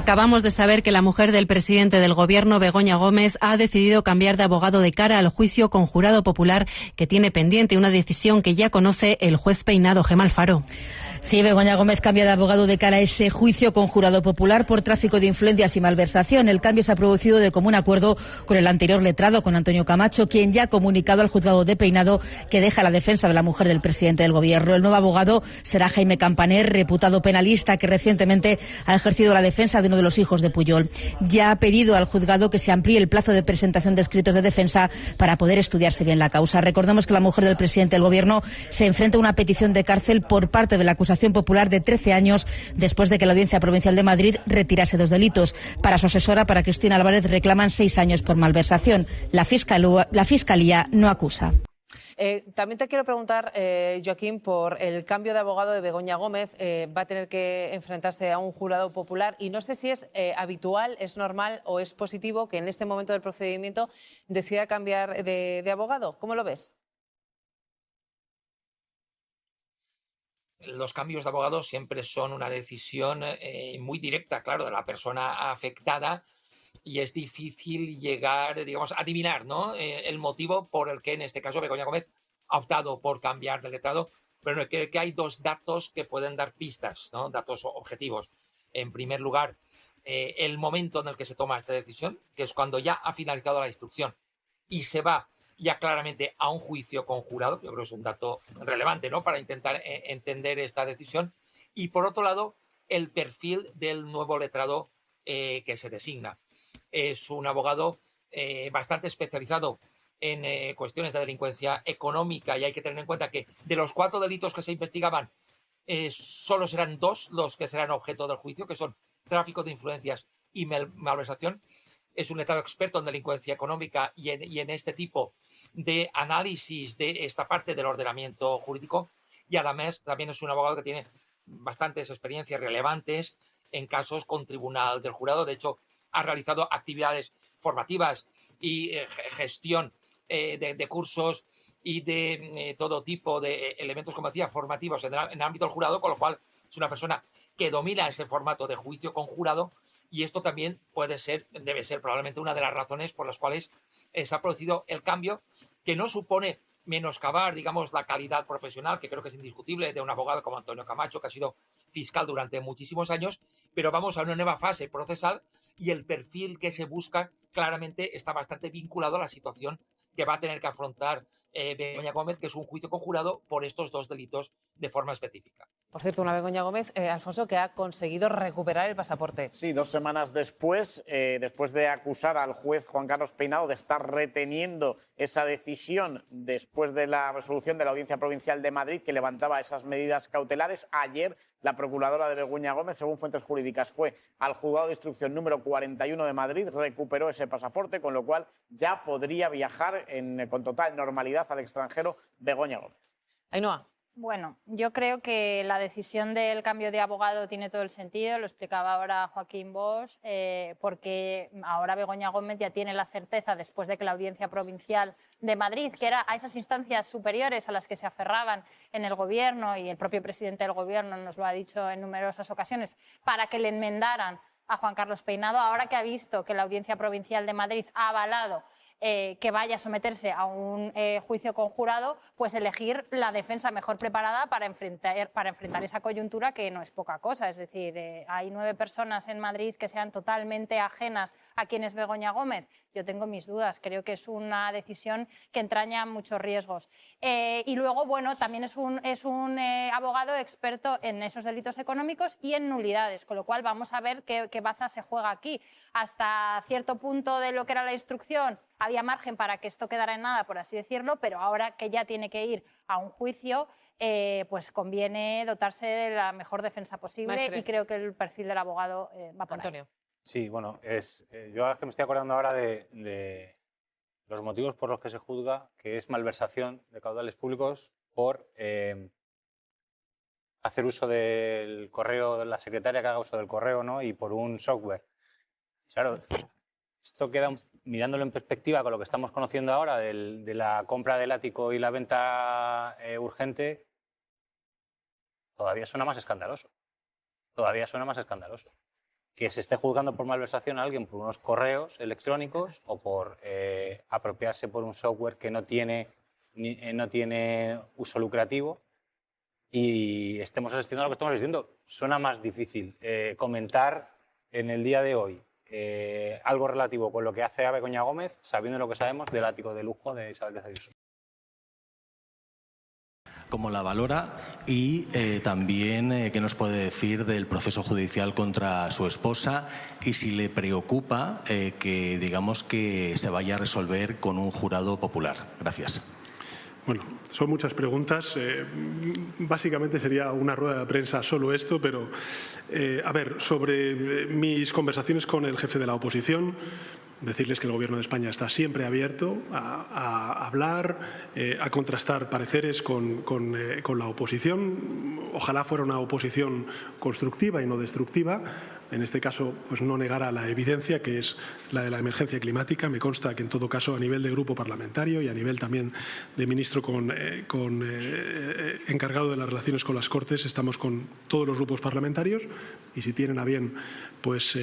Acabamos de saber que la mujer del presidente del Gobierno, Begoña Gómez, ha decidido cambiar de abogado de cara al juicio con jurado popular que tiene pendiente, una decisión que ya conoce el juez Peinado. Gemma Alfaro. Sí, Begoña Gómez cambia de abogado de cara a ese juicio con jurado popular por tráfico de influencias y malversación. El cambio se ha producido de común acuerdo con el anterior letrado, con Antonio Camacho, quien ya ha comunicado al juzgado de Peinado que deja la defensa de la mujer del presidente del Gobierno. El nuevo abogado será Jaime Campaner, reputado penalista que recientemente ha ejercido la defensa de uno de los hijos de Pujol. Ya ha pedido al juzgado que se amplíe el plazo de presentación de escritos de defensa para poder estudiarse bien la causa. Recordemos que la mujer del presidente del Gobierno se enfrenta a una petición de cárcel por parte de la acusación popular de 13 años después de que la Audiencia Provincial de Madrid retirase 2 delitos. Para su asesora, para Cristina Álvarez, reclaman 6 años por malversación. La Fiscalía no acusa. También te quiero preguntar, Joaquín, por el cambio de abogado de Begoña Gómez. Va a tener que enfrentarse a un jurado popular y no sé si es habitual, es normal o es positivo que en este momento del procedimiento decida cambiar de abogado. ¿Cómo lo ves? Los cambios de abogado siempre son una decisión muy directa, claro, de la persona afectada, y es difícil llegar, digamos, a adivinar, ¿no? El motivo por el que en este caso Begoña Gómez ha optado por cambiar de letrado, pero creo que hay 2 datos que pueden dar pistas, ¿no? Datos objetivos. En primer lugar, el momento en el que se toma esta decisión, que es cuando ya ha finalizado la instrucción y se va ya claramente a un juicio con jurado. Yo creo que es un dato relevante, ¿no?, para intentar entender esta decisión. Y por otro lado, el perfil del nuevo letrado que se designa. Es un abogado bastante especializado en cuestiones de delincuencia económica, y hay que tener en cuenta que de los 4 delitos que se investigaban, solo serán 2 los que serán objeto del juicio, que son tráfico de influencias y malversación. Es un letrado experto en delincuencia económica y en este tipo de análisis de esta parte del ordenamiento jurídico, y además también es un abogado que tiene bastantes experiencias relevantes en casos con tribunal del jurado. De hecho, ha realizado actividades formativas y gestión de cursos y de todo tipo de elementos, como decía, formativos en el ámbito del jurado, con lo cual es una persona que domina ese formato de juicio con jurado. Y esto también debe ser probablemente una de las razones por las cuales se ha producido el cambio, que no supone menoscabar, digamos, la calidad profesional, que creo que es indiscutible, de un abogado como Antonio Camacho, que ha sido fiscal durante muchísimos años, pero vamos a una nueva fase procesal y el perfil que se busca claramente está bastante vinculado a la situación que va a tener que afrontar Begoña Gómez, que es un juicio con jurado por estos 2 delitos de forma específica. Por cierto, una Begoña Gómez, Alfonso, que ha conseguido recuperar el pasaporte. Sí, 2 semanas después, después de acusar al juez Juan Carlos Peinado de estar reteniendo esa decisión después de la resolución de la Audiencia Provincial de Madrid que levantaba esas medidas cautelares, ayer la procuradora de Begoña Gómez, según fuentes jurídicas, fue al juzgado de instrucción número 41 de Madrid, recuperó ese pasaporte, con lo cual ya podría viajar con total normalidad al extranjero Begoña Gómez. Ainhoa. Bueno, yo creo que la decisión del cambio de abogado tiene todo el sentido, lo explicaba ahora Joaquín Bosch, porque ahora Begoña Gómez ya tiene la certeza, después de que la Audiencia Provincial de Madrid, que era a esas instancias superiores a las que se aferraban en el Gobierno, y el propio presidente del Gobierno nos lo ha dicho en numerosas ocasiones, para que le enmendaran a Juan Carlos Peinado, ahora que ha visto que la Audiencia Provincial de Madrid ha avalado que vaya a someterse a un juicio con jurado, pues elegir la defensa mejor preparada para enfrentar esa coyuntura, que no es poca cosa. Es decir, hay 9 personas en Madrid que sean totalmente ajenas a quién es Begoña Gómez. Yo tengo mis dudas, creo que es una decisión que entraña muchos riesgos. Y luego, bueno, también es un abogado experto en esos delitos económicos y en nulidades, con lo cual vamos a ver qué baza se juega aquí. Hasta cierto punto de lo que era la instrucción había margen para que esto quedara en nada, por así decirlo, pero ahora que ya tiene que ir a un juicio, pues conviene dotarse de la mejor defensa posible. Maestre. Y creo que el perfil del abogado va por Antonio. ahí. Sí, bueno, yo es que me estoy acordando ahora de los motivos por los que se juzga, que es malversación de caudales públicos por hacer uso del correo, de la secretaria que haga uso del correo, ¿no?, y por un software. Claro, esto queda, mirándolo en perspectiva con lo que estamos conociendo ahora de la compra del ático y la venta urgente, todavía suena más escandaloso. Todavía suena más escandaloso. que se esté juzgando por malversación a alguien por unos correos electrónicos o por apropiarse por un software que no tiene uso lucrativo y estemos asistiendo a lo que estamos asistiendo. Suena más difícil comentar en el día de hoy algo relativo con lo que hace a Begoña Gómez, sabiendo lo que sabemos del ático de lujo de Isabel Díaz Ayuso. ¿Cómo la valora? Y también qué nos puede decir del proceso judicial contra su esposa y si le preocupa que, digamos, que se vaya a resolver con un jurado popular. Gracias. Bueno, son muchas preguntas. Básicamente sería una rueda de prensa solo esto, pero a ver, sobre mis conversaciones con el jefe de la oposición, decirles que el Gobierno de España está siempre abierto a hablar, a contrastar pareceres con la oposición. Ojalá fuera una oposición constructiva y no destructiva. En este caso, pues no negara la evidencia, que es la de la emergencia climática. Me consta que en todo caso, a nivel de grupo parlamentario y a nivel también de ministro encargado de las relaciones con las Cortes, estamos con todos los grupos parlamentarios y si tienen a bien pues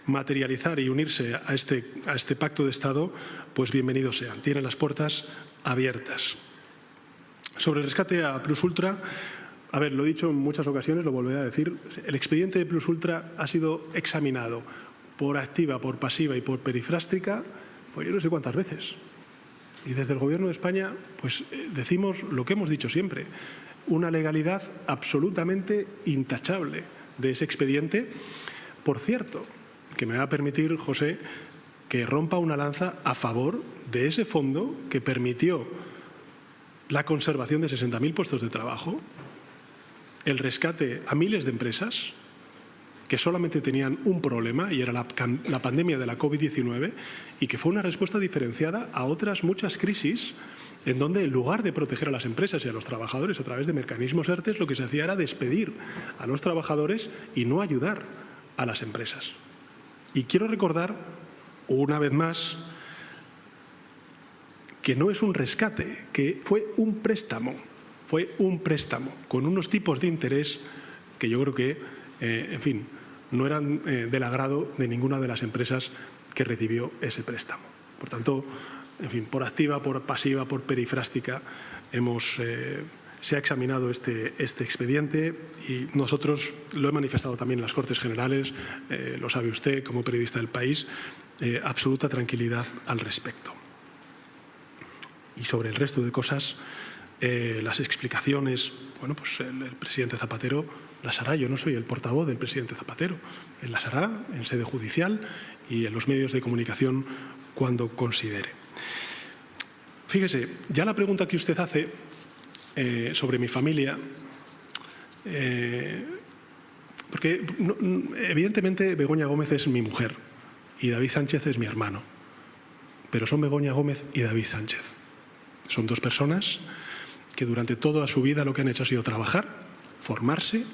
materializar y unirse a este pacto de Estado, pues bienvenidos sean. Tienen las puertas abiertas. Sobre el rescate a Plus Ultra, a ver, lo he dicho en muchas ocasiones, lo volveré a decir, el expediente de Plus Ultra ha sido examinado por activa, por pasiva y por perifrástica, pues yo no sé cuántas veces. Y desde el Gobierno de España, pues decimos lo que hemos dicho siempre, una legalidad absolutamente intachable de ese expediente. Por cierto, que me va a permitir, José, que rompa una lanza a favor de ese fondo que permitió la conservación de 60.000 puestos de trabajo, el rescate a miles de empresas que solamente tenían un problema y era la pandemia de la COVID-19 y que fue una respuesta diferenciada a otras muchas crisis en donde en lugar de proteger a las empresas y a los trabajadores a través de mecanismos ERTE, lo que se hacía era despedir a los trabajadores y no ayudar a las empresas. Y quiero recordar una vez más que no es un rescate, que fue un préstamo con unos tipos de interés que yo creo que, en fin, no eran del agrado de ninguna de las empresas que recibió ese préstamo. Por tanto, en fin, por activa, por pasiva, por perifrástica, se ha examinado este expediente y nosotros lo he manifestado también en las Cortes Generales, lo sabe usted como periodista del país, absoluta tranquilidad al respecto. Y sobre el resto de cosas, las explicaciones, bueno, pues el presidente Zapatero las hará. Yo no soy el portavoz del presidente Zapatero. Él las hará en sede judicial y en los medios de comunicación cuando considere. Fíjese, ya la pregunta que usted hace sobre mi familia, porque evidentemente Begoña Gómez es mi mujer y David Sánchez es mi hermano, pero son Begoña Gómez y David Sánchez. Son dos personas que durante toda su vida lo que han hecho ha sido trabajar, formarse.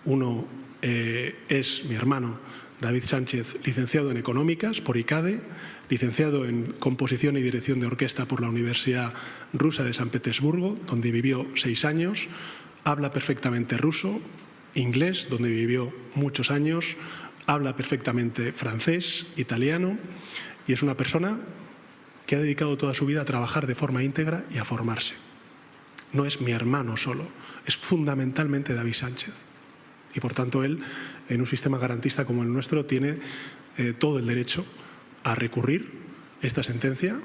Uno es mi hermano David Sánchez, licenciado en Económicas por ICADE, licenciado en Composición y Dirección de Orquesta por la Universidad Rusa de San Petersburgo, donde vivió 6 años, habla perfectamente ruso, inglés, donde vivió muchos años, habla perfectamente francés, italiano, y es una persona que ha dedicado toda su vida a trabajar de forma íntegra y a formarse. No es mi hermano solo, es fundamentalmente David Sánchez. Y por tanto él, en un sistema garantista como el nuestro, tiene todo el derecho a recurrir esta sentencia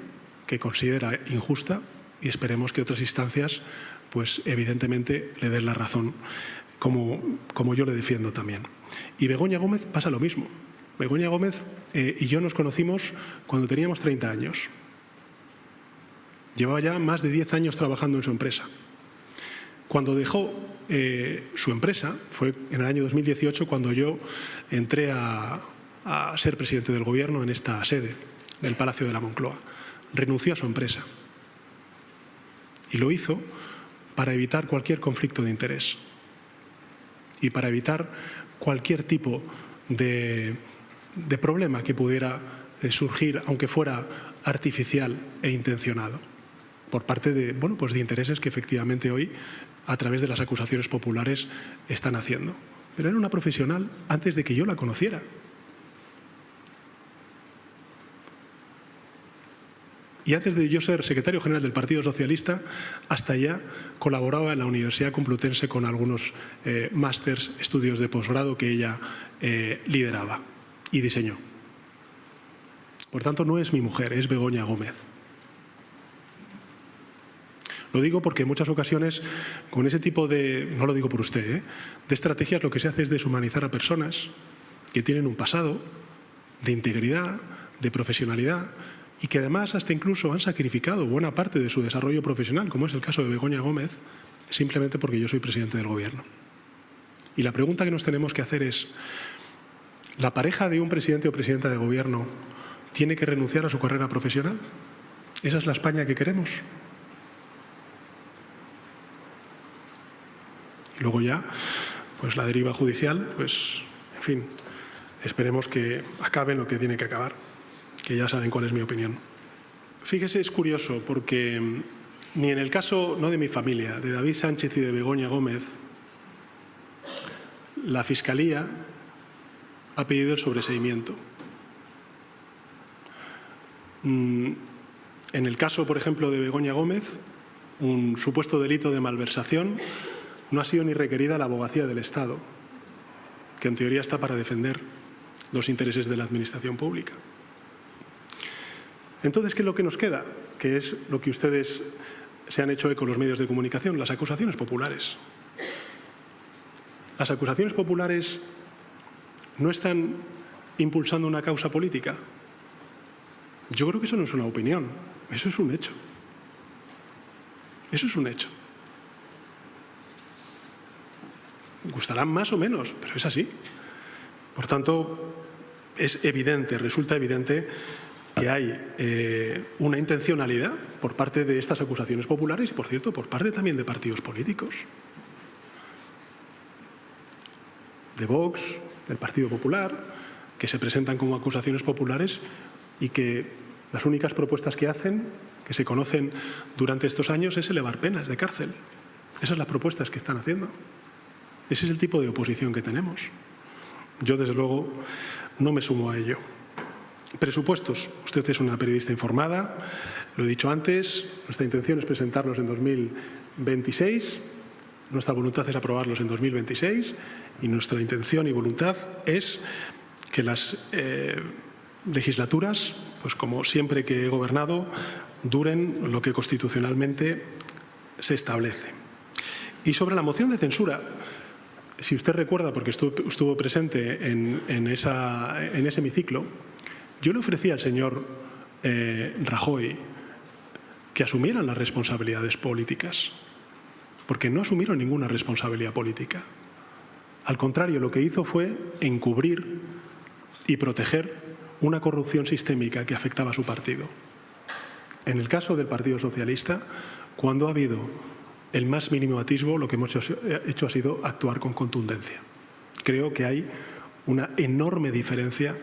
que considera injusta y esperemos que otras instancias, pues evidentemente le den la razón, como yo le defiendo también. Y Begoña Gómez pasa lo mismo. Begoña Gómez y yo nos conocimos cuando teníamos 30 años. Llevaba ya más de 10 años trabajando en su empresa. Cuando dejó su empresa, fue en el año 2018 cuando yo entré a ser presidente del Gobierno en esta sede del Palacio de la Moncloa. Renunció a su empresa y lo hizo para evitar cualquier conflicto de interés y para evitar cualquier tipo de problema que pudiera surgir, aunque fuera artificial e intencionado, por parte de, bueno, pues de intereses que efectivamente hoy, a través de las acusaciones populares, están haciendo. Pero era una profesional antes de que yo la conociera. Y antes de yo ser secretario general del Partido Socialista, hasta ya colaboraba en la Universidad Complutense con algunos másters, estudios de posgrado que ella lideraba y diseñó. Por tanto, no es mi mujer, es Begoña Gómez. Lo digo porque en muchas ocasiones, con ese tipo de, no lo digo por usted, de estrategias, lo que se hace es deshumanizar a personas que tienen un pasado de integridad, de profesionalidad, y que además hasta incluso han sacrificado buena parte de su desarrollo profesional, como es el caso de Begoña Gómez, simplemente porque yo soy presidente del Gobierno. Y la pregunta que nos tenemos que hacer es, ¿la pareja de un presidente o presidenta de Gobierno tiene que renunciar a su carrera profesional? ¿Esa es la España que queremos? Y luego ya, pues la deriva judicial, pues, en fin, esperemos que acabe lo que tiene que acabar, que ya saben cuál es mi opinión. Fíjese, es curioso, porque ni en el caso, no de mi familia, de David Sánchez y de Begoña Gómez, la Fiscalía ha pedido el sobreseimiento. En el caso, por ejemplo, de Begoña Gómez, un supuesto delito de malversación, no ha sido ni requerida la abogacía del Estado, que en teoría está para defender los intereses de la Administración pública. Entonces, ¿qué es lo que nos queda? Que es lo que ustedes se han hecho eco en los medios de comunicación, las acusaciones populares. Las acusaciones populares no están impulsando una causa política. Yo creo que eso no es una opinión, eso es un hecho. Eso es un hecho. Gustarán más o menos, pero es así. Por tanto, es evidente, resulta evidente que hay una intencionalidad por parte de estas acusaciones populares y, por cierto, por parte también de partidos políticos. De Vox, del Partido Popular, que se presentan como acusaciones populares y que las únicas propuestas que hacen, que se conocen durante estos años, es elevar penas de cárcel. Esas son las propuestas que están haciendo. Ese es el tipo de oposición que tenemos. Yo, desde luego, no me sumo a ello. Presupuestos. Usted es una periodista informada, lo he dicho antes, nuestra intención es presentarlos en 2026, nuestra voluntad es aprobarlos en 2026 y nuestra intención y voluntad es que las legislaturas, pues como siempre que he gobernado, duren lo que constitucionalmente se establece. Y sobre la moción de censura, si usted recuerda, porque estuvo presente en ese hemiciclo, yo le ofrecí al señor Rajoy que asumieran las responsabilidades políticas, porque no asumieron ninguna responsabilidad política. Al contrario, lo que hizo fue encubrir y proteger una corrupción sistémica que afectaba a su partido. En el caso del Partido Socialista, cuando ha habido el más mínimo atisbo, lo que hemos hecho ha sido actuar con contundencia. Creo que hay una enorme diferencia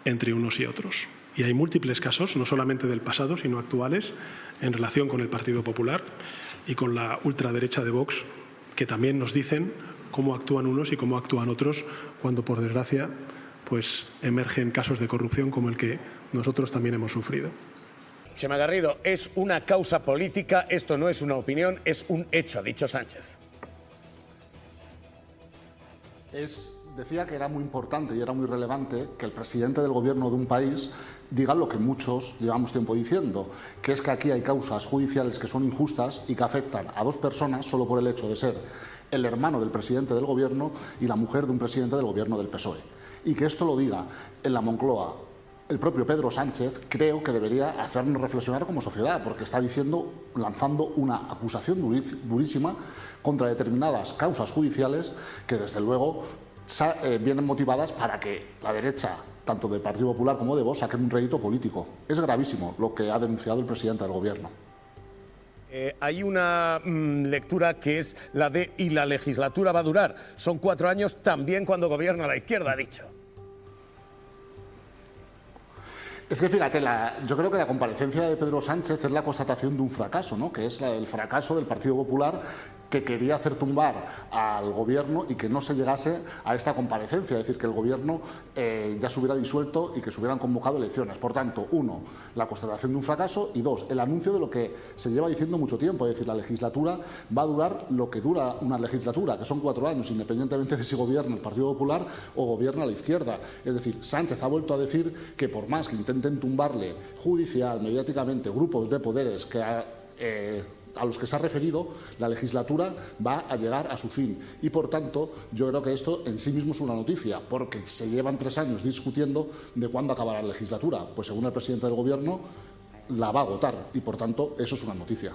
entre unos y otros. Y hay múltiples casos, no solamente del pasado, sino actuales, en relación con el Partido Popular y con la ultraderecha de Vox, que también nos dicen cómo actúan unos y cómo actúan otros cuando, por desgracia, pues emergen casos de corrupción como el que nosotros también hemos sufrido. Chema Garrido, es una causa política, esto no es una opinión, es un hecho, ha dicho Sánchez. Decía que era muy importante y era muy relevante que el presidente del gobierno de un país diga lo que muchos llevamos tiempo diciendo, que es que aquí hay causas judiciales que son injustas y que afectan a dos personas solo por el hecho de ser el hermano del presidente del gobierno y la mujer de un presidente del gobierno del PSOE. Y que esto lo diga en la Moncloa el propio Pedro Sánchez, creo que debería hacernos reflexionar como sociedad, porque está lanzando una acusación durísima contra determinadas causas judiciales que, desde luego, vienen motivadas para que la derecha, tanto del Partido Popular como de Vox, saquen un rédito político. Es gravísimo lo que ha denunciado el presidente del Gobierno. Hay una lectura que es la de y la legislatura va a durar. Son 4 años también cuando gobierna la izquierda, ha dicho. Es que fíjate, yo creo que la comparecencia de Pedro Sánchez es la constatación de un fracaso, ¿no? Que es el fracaso del Partido Popular que quería hacer tumbar al Gobierno y que no se llegase a esta comparecencia, es decir, que el Gobierno ya se hubiera disuelto y que se hubieran convocado elecciones. Por tanto, 1, la constatación de un fracaso y 2, el anuncio de lo que se lleva diciendo mucho tiempo, es decir, la legislatura va a durar lo que dura una legislatura, que son 4 años, independientemente de si gobierna el Partido Popular o gobierna la izquierda. Es decir, Sánchez ha vuelto a decir que por más que intenten tumbarle judicial, mediáticamente, grupos de poderes que a los que se ha referido, la legislatura va a llegar a su fin. Y, por tanto, yo creo que esto en sí mismo es una noticia, porque se llevan 3 años discutiendo de cuándo acabará la legislatura. Pues, según el presidente del Gobierno, la va a agotar y, por tanto, eso es una noticia.